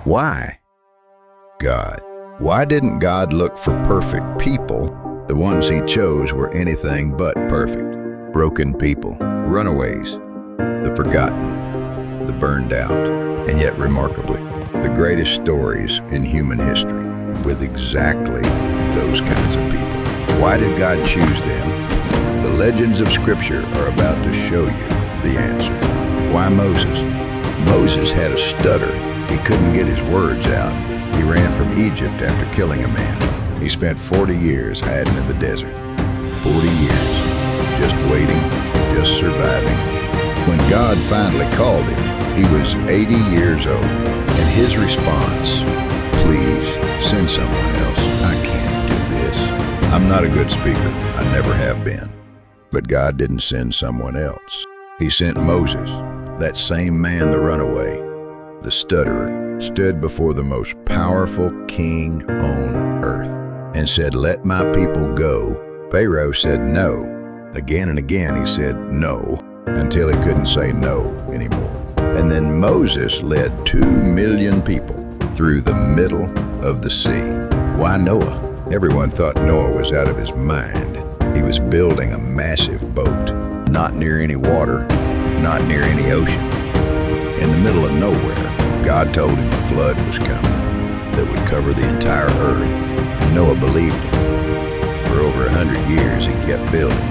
Why? God. Why didn't God look for perfect people? The ones he chose were anything but perfect. Broken people, runaways, the forgotten, the burned out, and yet remarkably, the greatest stories in human history with exactly those kinds of people. Why did God choose them? The legends of Scripture are about to show you the answer. Why Moses? Moses had a stutter. He couldn't get his words out. He ran from Egypt after killing a man. He spent 40 years hiding in the desert. 40 years, just waiting, just surviving. When God finally called him, he was 80 years old. And his response, "Please, send someone else. I can't do this. I'm not a good speaker. I never have been." But God didn't send someone else. He sent Moses. That same man, the runaway, the stutterer, stood before the most powerful king on earth and said, "Let my people go." Pharaoh said no. Again and again he said no until he couldn't say no anymore. And then Moses led 2 million people through the middle of the sea. Why Noah? Everyone thought Noah was out of his mind. He was building a massive boat, not near any water, not near any ocean. In the middle of nowhere, God told him a flood was coming that would cover the entire earth, and Noah believed him. For over 100 years, he kept building.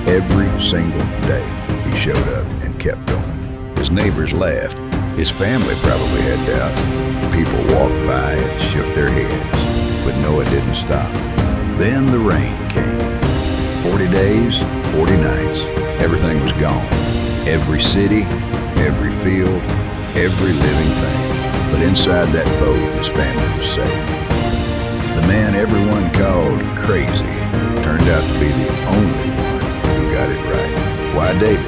Every single day, he showed up and kept going. His neighbors laughed. His family probably had doubts. People walked by and shook their heads, but Noah didn't stop. Then the rain came. 40 days, 40 nights, everything was gone. Every city, every field, every living thing. But inside that boat, his family was safe. The man everyone called crazy turned out to be the only one who got it right. Why David?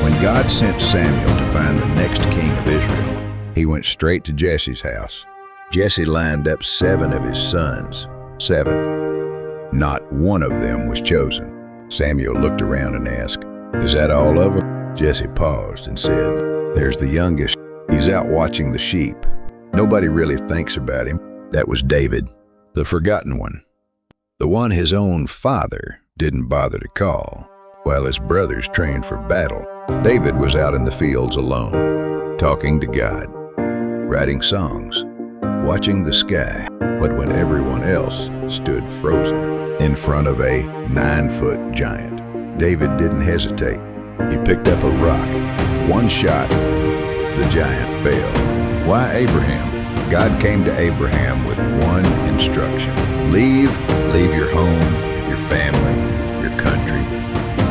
When God sent Samuel to find the next king of Israel, he went straight to Jesse's house. Jesse lined up 7 of his sons. 7. Not one of them was chosen. Samuel looked around and asked, "Is that all of them?" Jesse paused and said, "There's the youngest. He's out watching the sheep. Nobody really thinks about him." That was David, the forgotten one. The one his own father didn't bother to call. While his brothers trained for battle, David was out in the fields alone, talking to God, writing songs, watching the sky. But when everyone else stood frozen in front of a 9-foot giant, David didn't hesitate. He picked up a rock. One shot, the giant fell. Why Abraham? God came to Abraham with one instruction. Leave your home, your family, your country.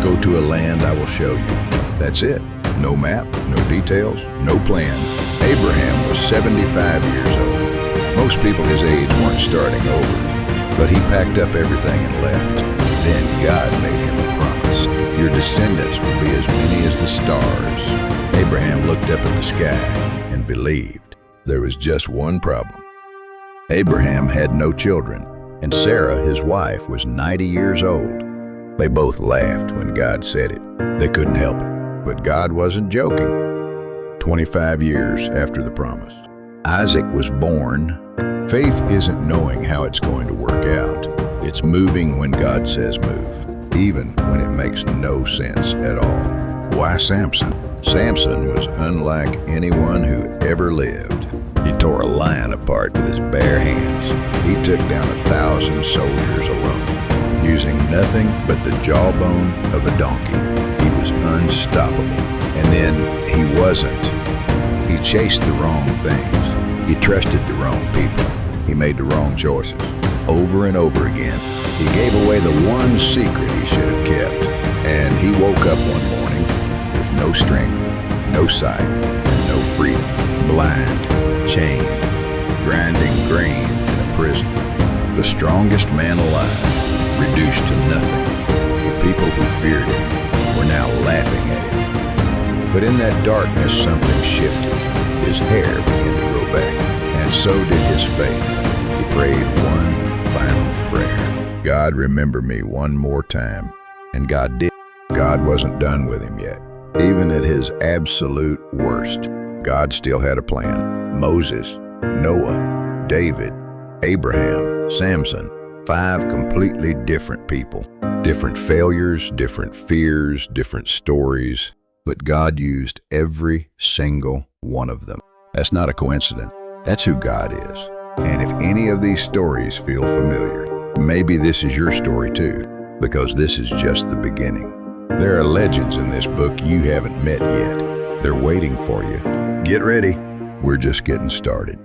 Go to a land I will show you. That's it. No map, no details, no plan. Abraham was 75 years old. Most people his age weren't starting over, but he packed up everything and left. Then God made him a promise. Your descendants will be as many as the stars. Abraham looked up at the sky and believed. There was just one problem. Abraham had no children, and Sarah, his wife, was 90 years old. They both laughed when God said it. They couldn't help it, but God wasn't joking. 25 years after the promise, Isaac was born. Faith isn't knowing how it's going to work out. It's moving when God says move, even when it makes no sense at all. Why Samson? Samson was unlike anyone who ever lived. He tore a lion apart with his bare hands. He took down 1,000 soldiers alone, using nothing but the jawbone of a donkey. He was unstoppable. And then he wasn't. He chased the wrong things. He trusted the wrong people. He made the wrong choices. Over and over again, he gave away the one secret he should have kept. And he woke up one morning with no strength, no sight, and no freedom. Blind, chained, grinding grain in a prison. The strongest man alive, reduced to nothing. The people who feared him were now laughing at him. But in that darkness, something shifted. His hair began to grow back, and so did his faith. He prayed one final prayer. God, remember me one more time. And God did. God wasn't done with him yet. Even at his absolute worst, God still had a plan. Moses, Noah, David, Abraham, Samson. 5 completely different people. Different failures, different fears, different stories. But God used every single one of them. That's not a coincidence. That's who God is. And if any of these stories feel familiar, maybe this is your story too, because this is just the beginning. There are legends in this book you haven't met yet. They're waiting for you. Get ready. We're just getting started.